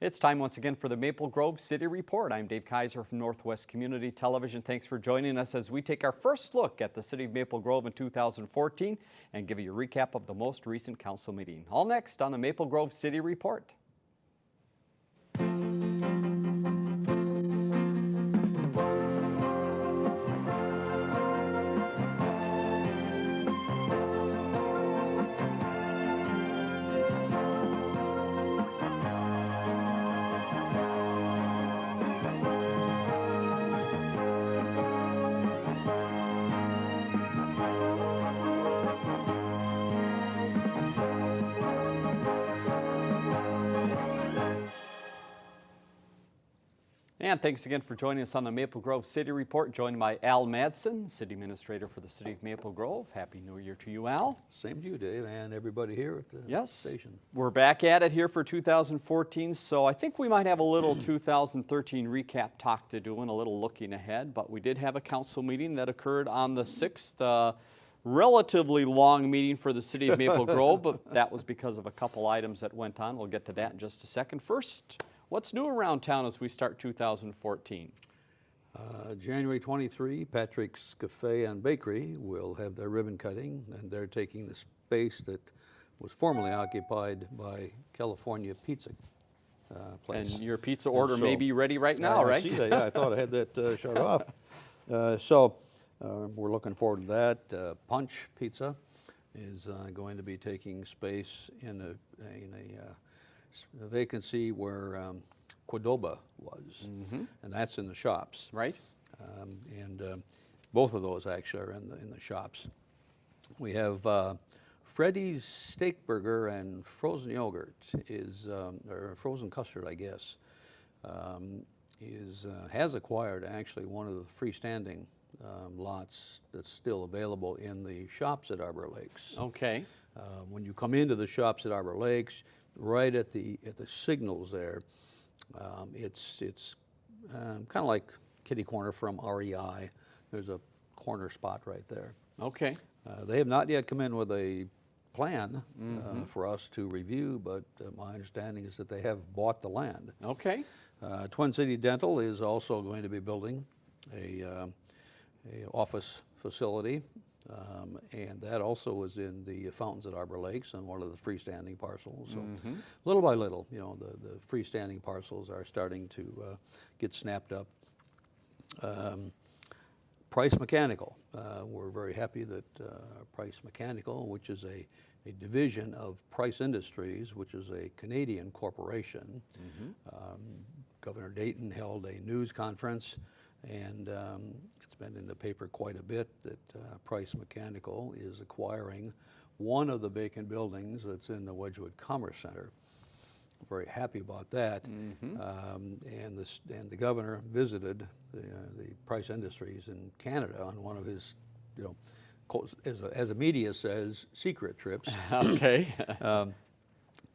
It's time once again for the Maple Grove City Report. I'm Dave Kaiser from Northwest Community Television. Thanks for joining us as we take our first look at the City of Maple Grove in 2014 and give you a recap of the most recent council meeting. All next on the Maple Grove City Report. And thanks again for joining us on the Maple Grove City Report, joined by Al Madsen, City Administrator for the City of Maple Grove. Happy New Year to you, Al. Same to you, Dave, and everybody here at the station. We're back at it here for 2014, so I think we might have a little 2013 recap talk to do and a little looking ahead, but we did have a council meeting that occurred on the 6th. Relatively long meeting for the City of Maple Grove, but that was because of a couple items that went on. We'll get to that in just a second. First, what's new around town as we start 2014? January 23, Patrick's Cafe and Bakery will have their ribbon cutting, and they're taking the space that was formerly occupied by California Pizza place. And your pizza order may be ready right now, right? I see that, yeah, I thought I had that shut off. We're looking forward to that. Punch Pizza is going to be taking space in a vacancy where Qdoba was, and that's in the shops. Right. Both of those actually are in the shops. We have Freddy's Steak Burger and frozen yogurt or frozen custard, I guess, has acquired actually one of the freestanding lots that's still available in the shops at Arbor Lakes. Okay. When you come into the shops at Arbor Lakes, right at the signals there, it's kind of like kitty corner from REI. There's a corner spot right there. Okay. They have not yet come in with a plan for us to review, but my understanding is that they have bought the land. Okay. Twin City Dental is also going to be building a office facility, and that also is in the fountains at Arbor Lakes on one of the freestanding parcels. So little by little, the freestanding parcels are starting to get snapped up. Price Mechanical, we're very happy that Price Mechanical, which is a division of Price Industries, which is a Canadian corporation. Governor Dayton held a news conference, and it's been in the paper quite a bit that Price Mechanical is acquiring one of the vacant buildings that's in the Wedgwood Commerce Center. I'm very happy about that. And the governor visited the Price Industries in Canada on one of his, as a media says, secret trips. Okay.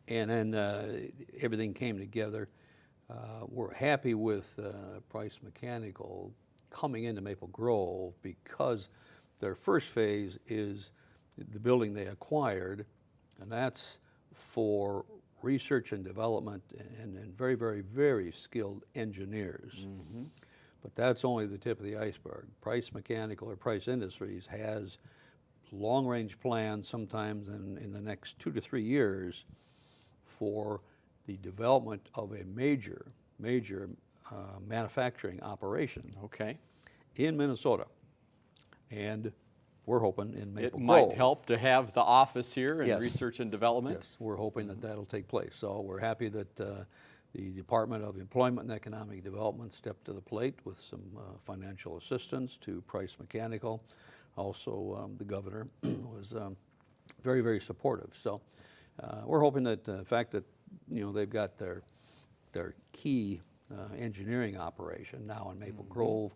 And then everything came together. We're happy with Price Mechanical coming into Maple Grove because their first phase is the building they acquired, and that's for research and development and very, very, very skilled engineers. But that's only the tip of the iceberg. Price Mechanical or Price Industries has long-range plans sometimes in the next 2 to 3 years for the development of a major manufacturing operation in Minnesota. And we're hoping in Maple Grove. It might help to have the office here in research and development. Yes, we're hoping that that'll take place. So we're happy that the Department of Employment and Economic Development stepped to the plate with some financial assistance to Price Mechanical. Also, the governor was very, very supportive. So we're hoping that the fact that they've got their key engineering operation now in Maple Grove,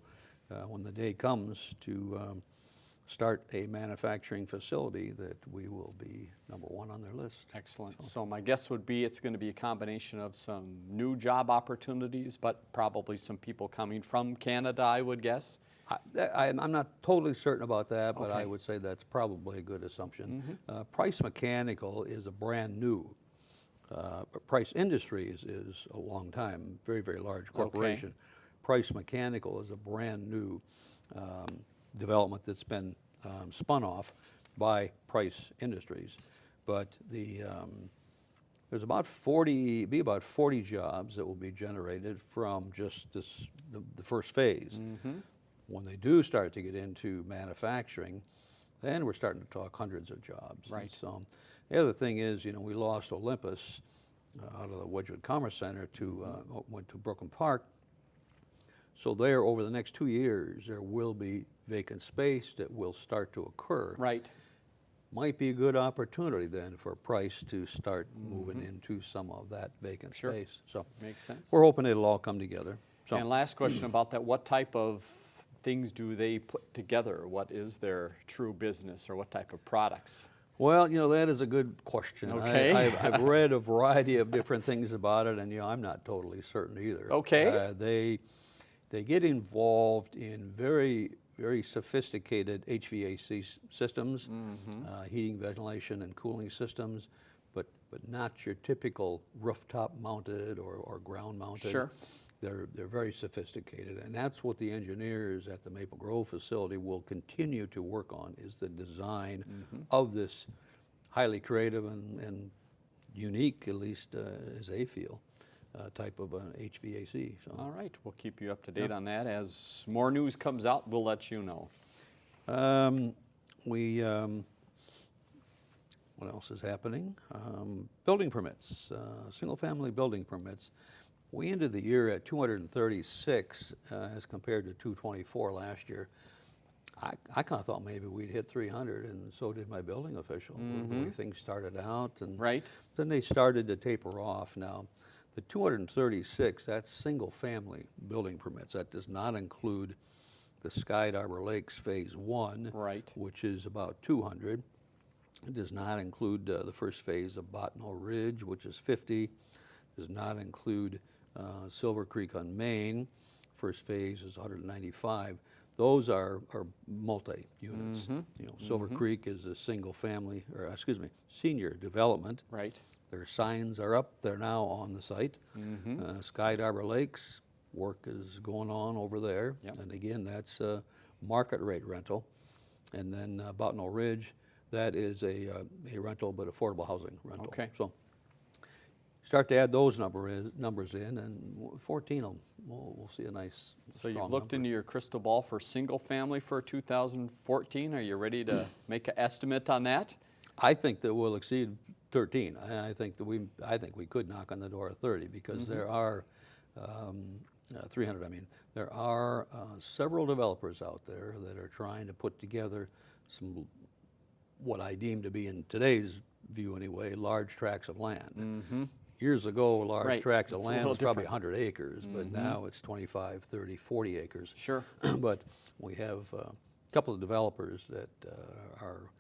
when the day comes to start a manufacturing facility, that we will be #1 on their list. Excellent. So my guess would be it's going to be a combination of some new job opportunities, but probably some people coming from Canada, I would guess. I'm not totally certain about that, but I would say that's probably a good assumption. Price Mechanical is a brand new But Price Industries is a long time, very, very large corporation. Price Mechanical is a brand new development that's been spun off by Price Industries. But there's about 40 jobs that will be generated from just the first phase. When they do start to get into manufacturing, then we're starting to talk hundreds of jobs. Right. So the other thing is, you know, we lost Olympus out of the Wedgwood Commerce Center to went to Brooklyn Park. So there, over the next 2 years, there will be vacant space that will start to occur. Right. Might be a good opportunity then for Price to start moving into some of that vacant space. So Makes sense. we're hoping it'll all come together. So And last question about that, what type of things do they put together? What is their true business, or what type of products? well, you know, that is a good question. Okay. I've read a variety of different things about it, and you know, I'm not totally certain either. Okay. They get involved in very, very sophisticated HVAC systems, heating, ventilation, and cooling systems, but not your typical rooftop mounted or ground mounted. Sure. They're very sophisticated, and that's what the engineers at the Maple Grove facility will continue to work on, is the design of this highly creative and unique, at least as they feel, type of an HVAC. So. All right, we'll keep you up to date on that. As more news comes out, we'll let you know. What else is happening? Building permits, single-family building permits. We ended the year at 236 as compared to 224 last year. I kind of thought maybe we'd hit 300, and so did my building official. The way things started out, and Right. then they started to taper off. Now, the 236, that's single-family building permits. That does not include the Sky Harbor Lakes Phase 1, Right. which is about 200. It does not include the first phase of Bottineau Ridge, which is 50. Does not include Silver Creek on Main. First phase is 195. Those are multi-units. You know, Silver Creek is a single-family, or excuse me, senior development. Right. Their signs are up. They're now on the site. Sky Harbor Lakes, work is going on over there. Yep. And again, that's market rate rental. And then Bottineau Ridge, that is a rental, but affordable housing rental. Okay. So start to add those numbers in, and 14 we'll see a nice, So strong you've looked number. into your crystal ball for single family for 2014. Are you ready to make an estimate on that? I think that we'll exceed 13. I think that we could knock on the door of 30, because there are 300. I mean, there are several developers out there that are trying to put together some, what I deem to be, in today's view anyway, large tracts of land. Years ago, large Right. tracts of It's a land little was probably different. 100 acres, but now it's 25, 30, 40 acres. Sure. But we have a couple of developers that are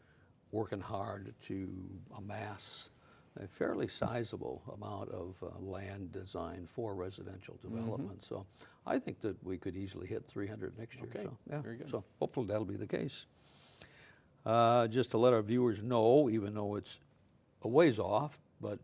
working hard to amass a fairly sizable amount of land design for residential development. So I think that we could easily hit 300 next year. Okay, So, yeah. very good. So hopefully that'll be the case. Just to let our viewers know, even though it's a ways off, but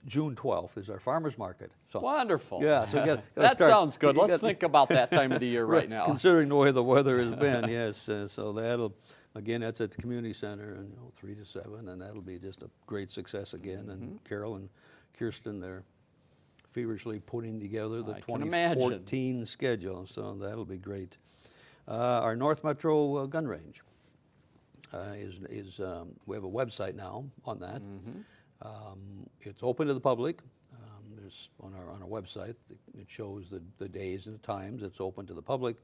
June 12th is our farmers market. So Wonderful. yeah, so gotta that start- sounds good. you Let's got- think about that time of the year right now. Considering the way the weather has been, yes. So that'll, again, that's at the community center, and 3 to 7, and that'll be just a great success again. And Carol and Kirsten, they're feverishly putting together the I can imagine. 2014 schedule, so that'll be great. Our North Metro gun range we have a website now on that. It's open to the public. There's on our website, it shows the days and the times it's open to the public.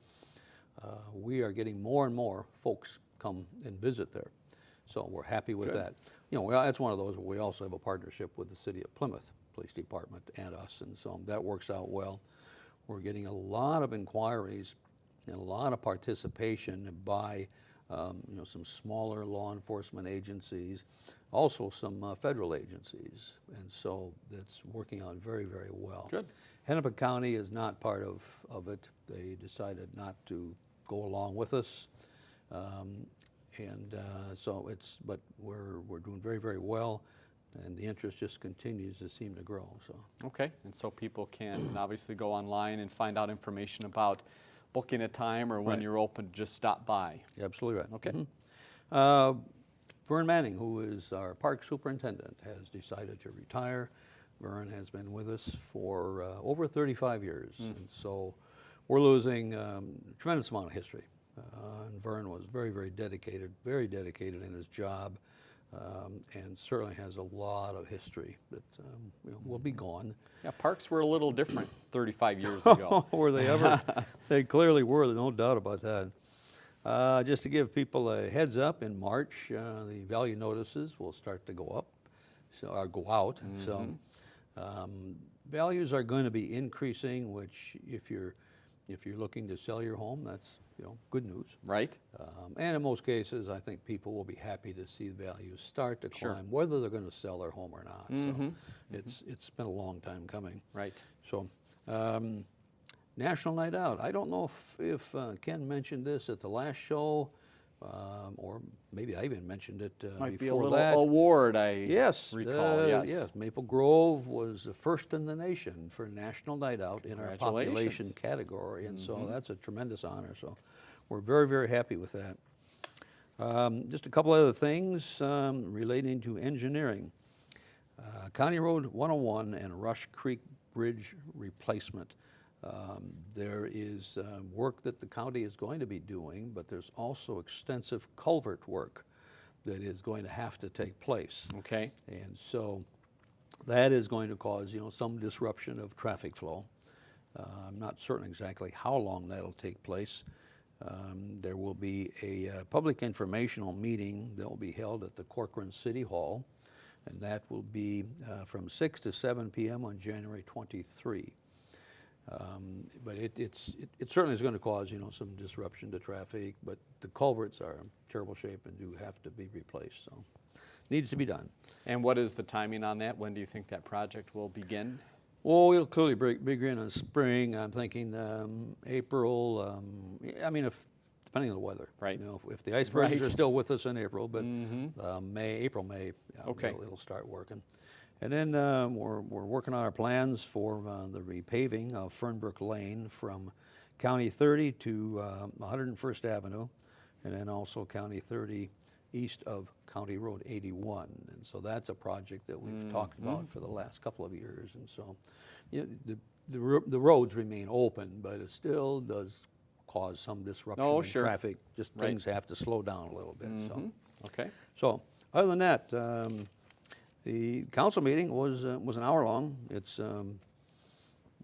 We are getting more and more folks come and visit there, so we're happy with Good. that. You know, that's one of those where we also have a partnership with the City of Plymouth Police Department and us, and so that works out well. We're getting a lot of inquiries and a lot of participation by some smaller law enforcement agencies, also some federal agencies, and so that's working out very, very well. Good. Hennepin County is not part of it. They decided not to go along with us, but we're doing very, very well. and the interest just continues to seem to grow. So Okay, and so people can obviously go online and find out information about booking a time or when Right. you're open, just stop by. you're absolutely right. Okay. Vern Manning, who is our park superintendent, has decided to retire. Vern has been with us for over 35 years, and so we're losing a tremendous amount of history. And Vern was very dedicated in his job, and certainly has a lot of history that will be gone. Yeah, parks were a little different 35 years ago. Were they ever? They clearly were, no doubt about that. Just to give people a heads up, in March, the value notices will start to go up, or go out. So values are going to be increasing, which if you're looking to sell your home, that's good news. Right? And in most cases, I think people will be happy to see the values start to Sure. climb, whether they're going to sell their home or not. So it's been a long time coming. Right. So, National Night Out. I don't know if Ken mentioned this at the last show, or maybe I even mentioned it Might be a before little that. award I Yes, recall. yes. Maple Grove was the first in the nation for National Night Out in our population Congratulations. category, and so that's a tremendous honor. So, we're very happy with that. Just a couple other things relating to engineering. County Road 101 and Rush Creek Bridge replacement. There is work that the county is going to be doing, but there's also extensive culvert work that is going to have to take place. Okay. And so that is going to cause some disruption of traffic flow. I'm not certain exactly how long that'll take place. There will be a public informational meeting that will be held at the Corcoran City Hall, and that will be from 6 to 7 p.m. on January 23. But it certainly is going to cause some disruption to traffic, but the culverts are in terrible shape and do have to be replaced, so needs to be done. And what is the timing on that? When do you think that project will begin? Well, it'll clearly begin in spring. I'm thinking April. I mean, depending on the weather. Right. If the icebergs Right. are still with us in April, but April, May. Yeah, Okay. It'll start working. And then we're working on our plans for the repaving of Fernbrook Lane from County 30 to 101st Avenue, and then also County 30 east of County Road 81. And so that's a project that we've talked about for the last couple of years. And so the roads remain open, but it still does cause some disruption in sure. traffic. Just Right. things have to slow down a little bit. Okay. So other than that, the council meeting was an hour long. It's one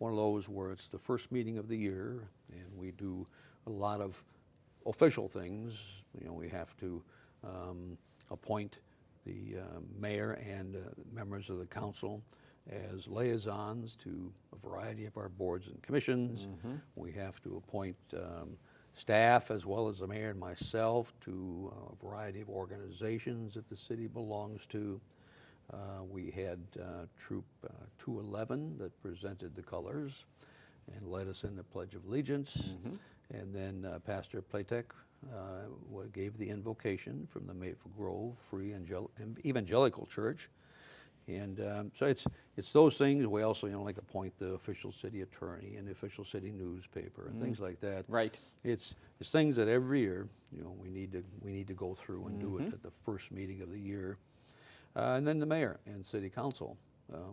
of those where it's the first meeting of the year, and we do a lot of official things. We have to appoint the mayor and members of the council as liaisons to a variety of our boards and commissions. We have to appoint staff as well as the mayor and myself to a variety of organizations that the city belongs to. We had Troop 211 that presented the colors and led us in the Pledge of Allegiance. And then Pastor Platek gave the invocation from the Maple Grove Free Evangelical Church. And so it's those things. We also appoint the official city attorney and the official city newspaper and things like that. Right. It's things that every year we need to go through and do it at the first meeting of the year. And then the mayor and city council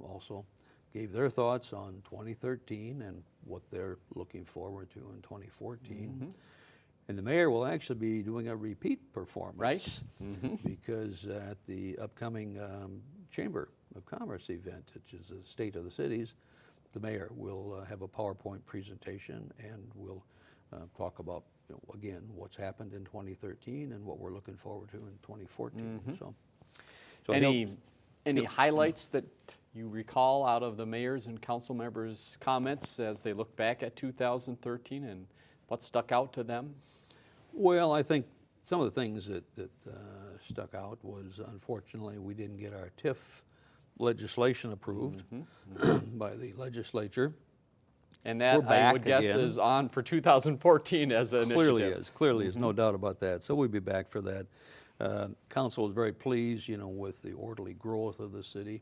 also gave their thoughts on 2013 and what they're looking forward to in 2014. And the mayor will actually be doing a repeat performance. Right. Because at the upcoming Chamber of Commerce event, which is the State of the Cities, the mayor will have a PowerPoint presentation and will talk about, again, what's happened in 2013 and what we're looking forward to in 2014. So Any highlights that you recall out of the mayor's and council members' comments as they look back at 2013 and what stuck out to them? Well, I think some of the things that stuck out was, unfortunately, we didn't get our TIF legislation approved by the legislature. And that, We're I would back guess, again. is on for 2014 as an initiative. Clearly is, no doubt about that. So we'll be back for that. Council was very pleased, with the orderly growth of the city.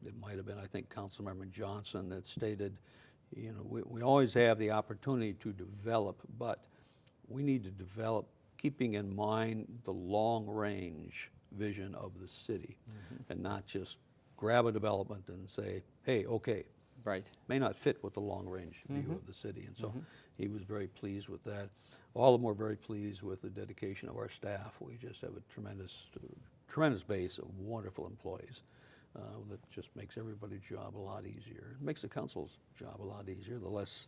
It might have been, I think, Councilmember Johnson that stated, we always have the opportunity to develop, but we need to develop keeping in mind the long-range vision of the city, and not just grab a development and say, hey, okay. Right. May not fit with the long-range view of the city, and so he was very pleased with that. All of them were very pleased with the dedication of our staff. We just have a tremendous base of wonderful employees that just makes everybody's job a lot easier. It makes the council's job a lot easier. The less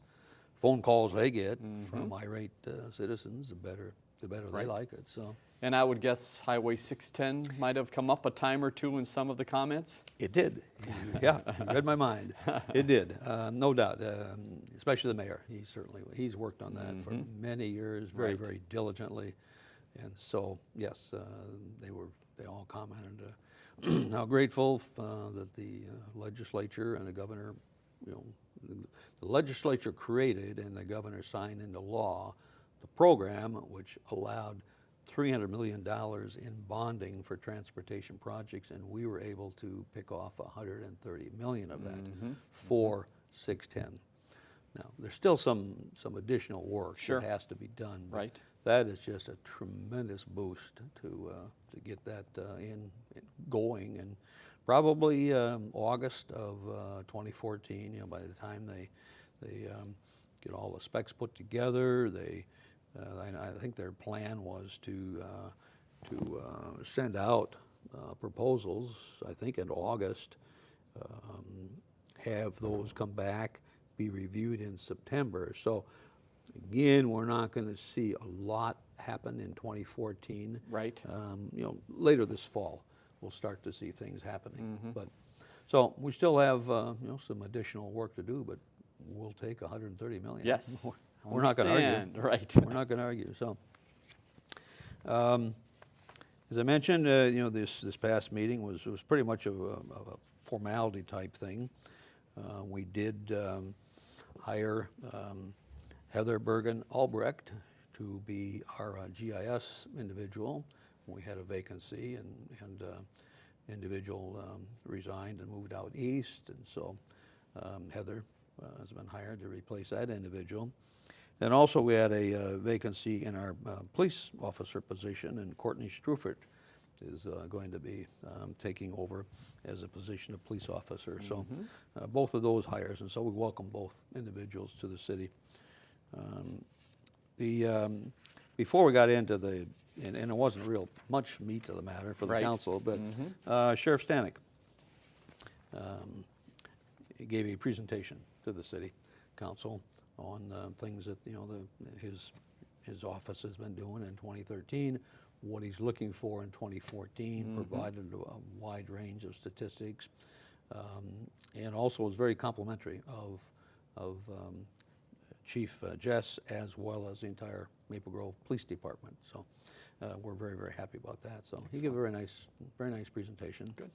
phone calls they get from irate citizens, the better they like it. So. And I would guess Highway 610 might have come up a time or two in some of the comments? It did. Yeah, you read my mind. It did, no doubt, especially the mayor. He's worked on that for many years, very diligently. And so, yes, they all commented how grateful that the legislature and the governor, the legislature created and the governor signed into law the program which allowed $300 million in bonding for transportation projects, and we were able to pick off $130 million of that for 610. Now, there's still some additional work that has to be done. But that is just a tremendous boost to get that going, and probably August of 2014. By the time they get all the specs put together, I think their plan was to send out proposals, I think in August, have those come back, be reviewed in September. So again, we're not going to see a lot happen in 2014. Right. Later this fall, we'll start to see things happening. But so we still have some additional work to do, but we'll take 130 million. Yes. We're not going to argue. Right. We're not going to argue. So, as I mentioned, this past meeting was pretty much of a formality type thing. We did hire Heather Bergen Albrecht to be our GIS individual. We had a vacancy, and individual resigned and moved out east, and so Heather has been hired to replace that individual. And also we had a vacancy in our police officer position, and Courtney Strufert is going to be taking over as a position of police officer. So both of those hires, and so we welcome both individuals to the city. Before we got into and it wasn't real much meat to the matter for the council, but Sheriff Stanek gave a presentation to the city council on things that his office has been doing in 2013, what he's looking for in 2014, provided a wide range of statistics, and also was very complimentary of Chief Jess as well as the entire Maple Grove Police Department. So we're very happy about that. So he gave a very nice presentation. Good.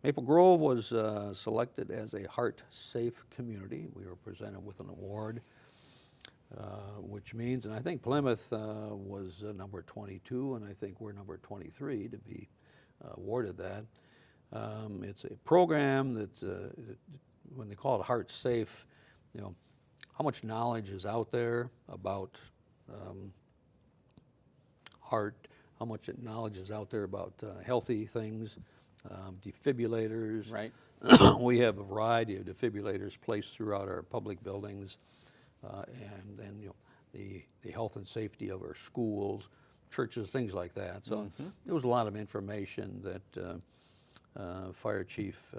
Maple Grove was selected as a heart-safe community. We were presented with an award, which means, and I think Plymouth was number 22, and I think we're number 23 to be awarded that. It's a program that's, when they call it heart safe, how much knowledge is out there about heart, how much knowledge is out there about healthy things, defibrillators. Right. We have a variety of defibrillators placed throughout our public buildings, and then the health and safety of our schools, churches, things like that. So there was a lot of information that Fire Chief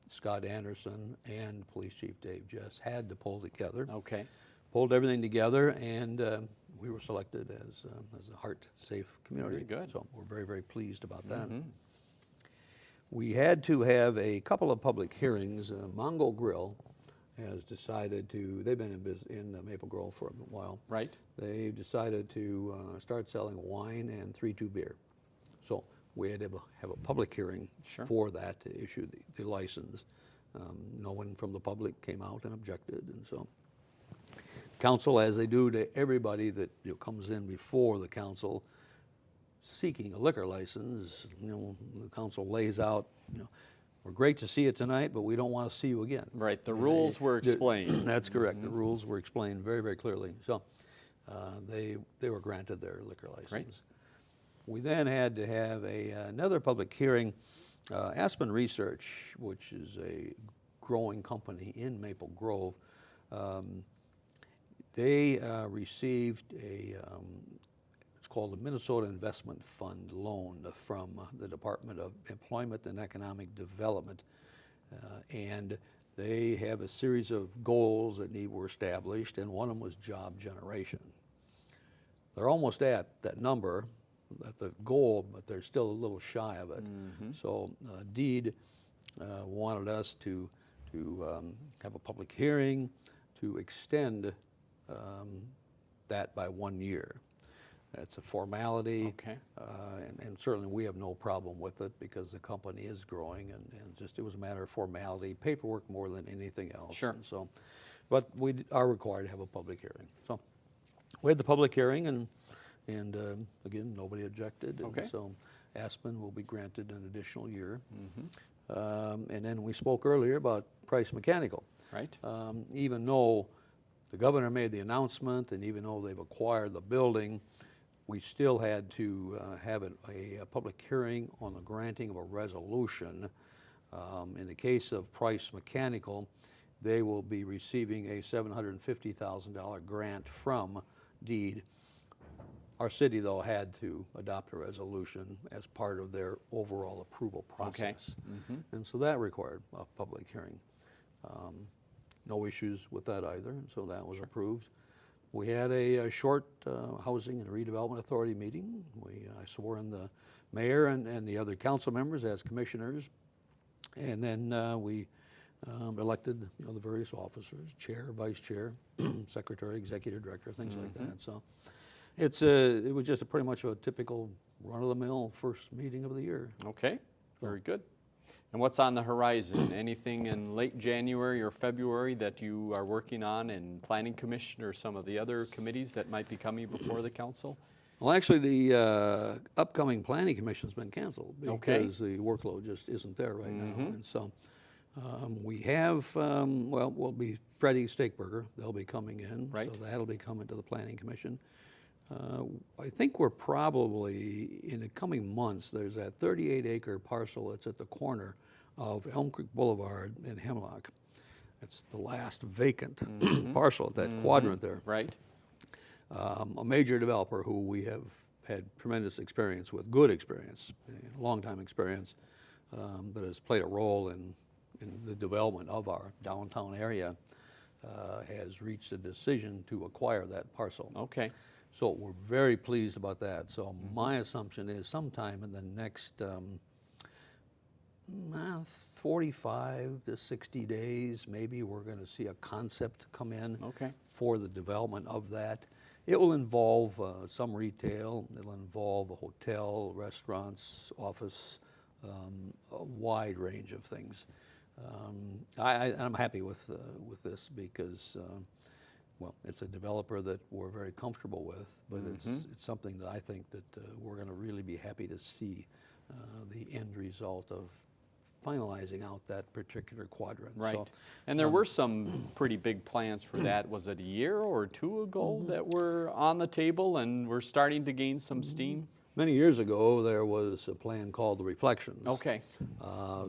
Scott Anderson and Police Chief Dave Jess had to pull together. Okay. Pulled everything together, and we were selected as a heart-safe community. Very good. So we're very pleased about that. We had to have a couple of public hearings. Mongo Grill has decided to, they've been in Maple Grove for a while. Right. They've decided to start selling wine and 3-2 beer. So we had to have a public hearing for that to issue the license. No one from the public came out and objected, and so council, as they do to everybody that comes in before the council, seeking a liquor license, the council lays out, we're great to see you tonight, but we don't want to see you again. Right, the rules were explained. That's correct. The rules were explained very, very clearly. So they were granted their liquor license. Great. We then had to have another public hearing. Aspen Research, which is a growing company in Maple Grove, they received it's called the Minnesota Investment Fund loan from the Department of Employment and Economic Development. And they have a series of goals that were established, and one of them was job generation. They're almost at that number, at the goal, but they're still a little shy of it. So DEED wanted us to have a public hearing to extend that by 1 year. It's a formality, Okay. and certainly we have no problem with it because the company is growing, and just it was a matter of formality, paperwork more than anything else. Sure. And so, but we are required to have a public hearing. So we had the public hearing, and again, nobody objected. Okay. And so Aspen will be granted an additional year. And then we spoke earlier about Price Mechanical. Right. Even though the governor made the announcement, and even though they've acquired the building, we still had to have a public hearing on the granting of a resolution. In the case of Price Mechanical, they will be receiving a $750,000 grant from DEED. Our city, though, had to adopt a resolution as part of their overall approval process. And so that required a public hearing. No issues with that either, and so that was approved. We had a short Housing and Redevelopment Authority meeting. I swore in the mayor and the other council members as commissioners, and then we elected the various officers, chair, vice chair, secretary, executive director, things like that. So it was just pretty much a typical run-of-the-mill first meeting of the year. Okay, very good. And what's on the horizon? Anything in late January or February that you are working on in Planning Commission or some of the other committees that might be coming before the council? Well, actually, the upcoming Planning Commission's been canceled Okay. because the workload just isn't there right now. And so we have, will be Freddie Steakburger. They'll be coming in. Right. So that'll be coming to the Planning Commission. I think we're probably, in the coming months, there's that 38-acre parcel that's at the corner of Elm Creek Boulevard and Hemlock. It's the last vacant parcel at that quadrant there. Right. A major developer who we have had tremendous experience with, good experience, long time experience, but has played a role in the development of our downtown area, has reached a decision to acquire that parcel. Okay. So we're very pleased about that. So my assumption is sometime in the next 45 to 60 days, maybe we're going to see a concept come in for the development of that. It will involve some retail. It'll involve a hotel, restaurants, office, a wide range of things. I'm happy with this because well, it's a developer that we're very comfortable with, but it's something that I think that we're going to really be happy to see the end result of finalizing out that particular quadrant. Right. So, And there were some pretty big plans for that. Was it a year or two ago that were on the table and we're starting to gain some steam? many years ago, there was a plan called the Reflections. Okay.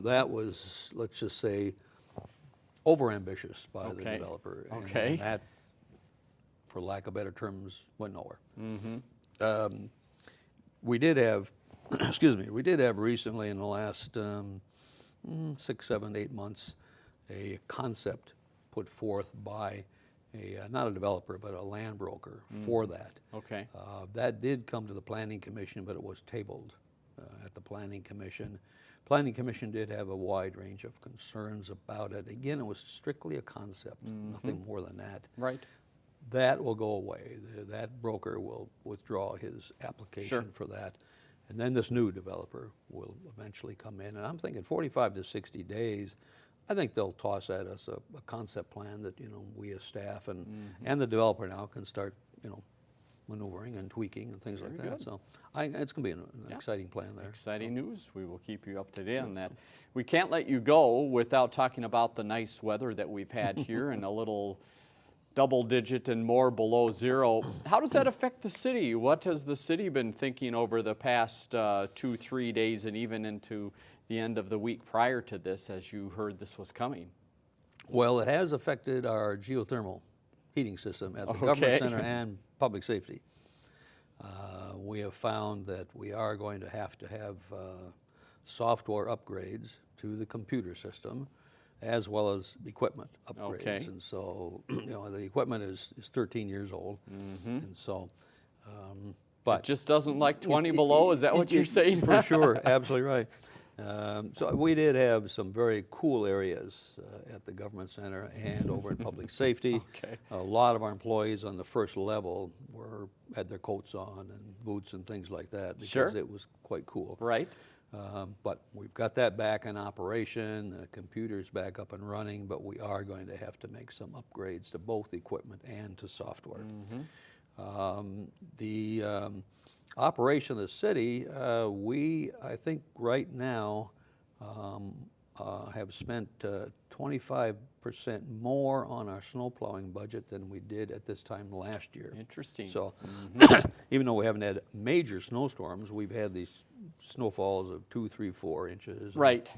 That was, let's just say, overambitious by the developer. Okay. And that, for lack of better terms, went nowhere. We did have, excuse me, we did have recently in the last 6, 7, 8 months a concept put forth by not a developer, but a land broker for that. Okay. That did come to the Planning Commission, but it was tabled at the Planning Commission. Planning Commission did have a wide range of concerns about it. Again, it was strictly a concept, nothing more than that. Right. That will go away. That broker will withdraw his application for that. And then this new developer will eventually come in. And I'm thinking 45 to 60 days, I think they'll toss at us a concept plan that, we as staff and the developer now can start, maneuvering and tweaking and things like Very that. good. So it's going to be an exciting plan there. Exciting news. We will keep you up to date on that. We can't let you go without talking about the nice weather that we've had here and a little double digit and more below zero. How does that affect the city? What has the city been thinking over the past 2-3 days and even into the end of the week prior to this as you heard this was coming? Well, it has affected our geothermal heating system at the Government Center and Public Safety. We have found that we are going to have software upgrades to the computer system as well as equipment upgrades. Okay. And so, the equipment is 13 years old. And so, It just doesn't like 20 below? Is that what you're saying? For sure, absolutely right. So we did have some very cool areas at the Government Center and over in Public Safety. Okay. A lot of our employees on the first level had their coats on and boots and things like that because it was quite cool. Right. But we've got that back in operation, the computer's back up and running, but we are going to have to make some upgrades to both equipment and to software. The operation of the city, I think right now have spent 25% more on our snow plowing budget than we did at this time last year. Interesting. So even though we haven't had major snowstorms, we've had these snowfalls of 2, 3, 4 inches. Right.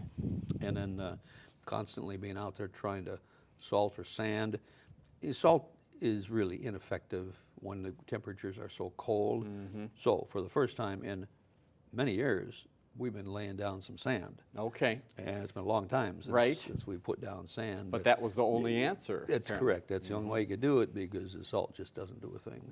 And then constantly being out there trying to salt or sand. Salt is really ineffective when the temperatures are so cold. So for the first time in many years, we've been laying down some sand. Okay. And it's been a long time since we put down sand. But that was the only answer. That's correct. That's the only way you could do it because the salt just doesn't do a thing.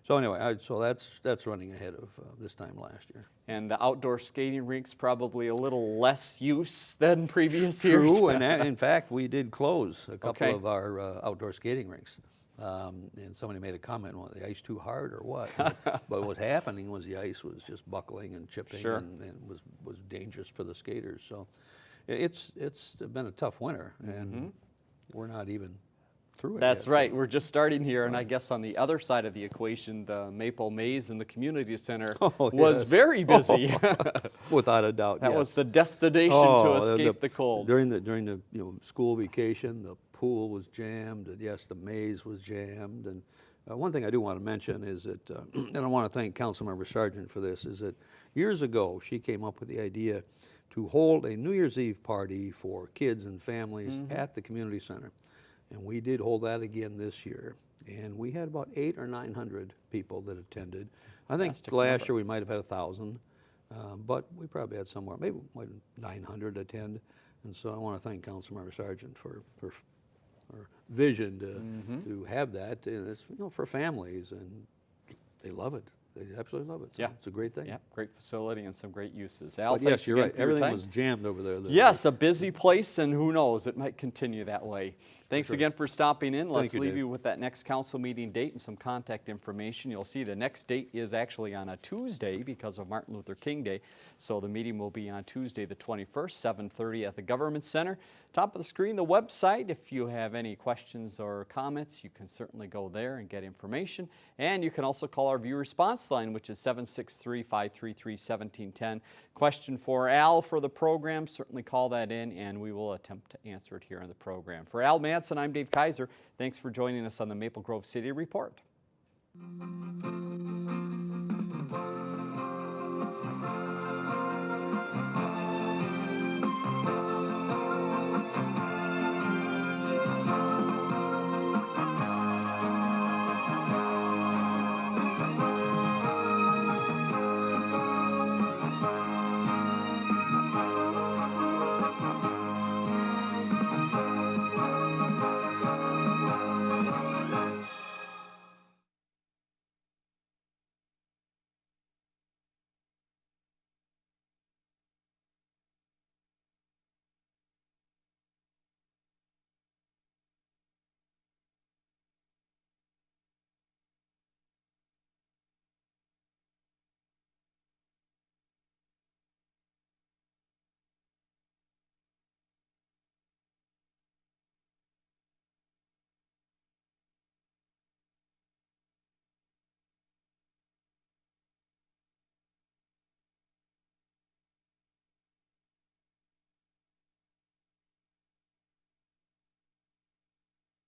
So anyway, so that's running ahead of this time last year. And the outdoor skating rink's probably a little less use than previous years. True, and in fact, we did close a couple of our outdoor skating rinks. And somebody made a comment, well, the ice too hard or what? But what was happening was the ice was just buckling and chipping and was dangerous for the skaters. So it's been a tough winter, and we're not even through it That's yet, right. so. We're just starting here, and I guess on the other side of the equation, the Maple Maze and the Community Center was very busy. Without a doubt, That was the destination to escape the cold. During the school vacation, the pool was jammed, and yes, the maze was jammed. And one thing I do want to mention is that, and I want to thank Councilmember Sargent for this, is that years ago she came up with the idea to hold a New Year's Eve party for kids and families at the Community Center. And we did hold that again this year. And we had about 800 or 900 people that attended. I think last year we might have had 1,000, but we probably had somewhere, maybe 900 attend. And so I want to thank Councilmember Sargent for her vision to have that. And it's for families, and they love it. They absolutely love it. So it's a great thing. Yeah, great facility and some great uses. Al, But yes, you're right. for your Everything time. was jammed over there. Yes, a busy place, and who knows, it might continue that way. Thanks sure. again for stopping in. Let's you, leave Dave. you with that next council meeting date and some contact information. You'll see the next date is actually on a Tuesday because of Martin Luther King Day. So the meeting will be on Tuesday the 21st, 7:30 at the Government Center. Top of the screen, the website. If you have any questions or comments, you can certainly go there and get information. And you can also call our viewer response line, which is 763-533-1710. Question for Al for the program, certainly call that in, and we will attempt to answer it here on the program. For Al Manson, I'm Dave Kaiser. Thanks for joining us on the Maple Grove City Report.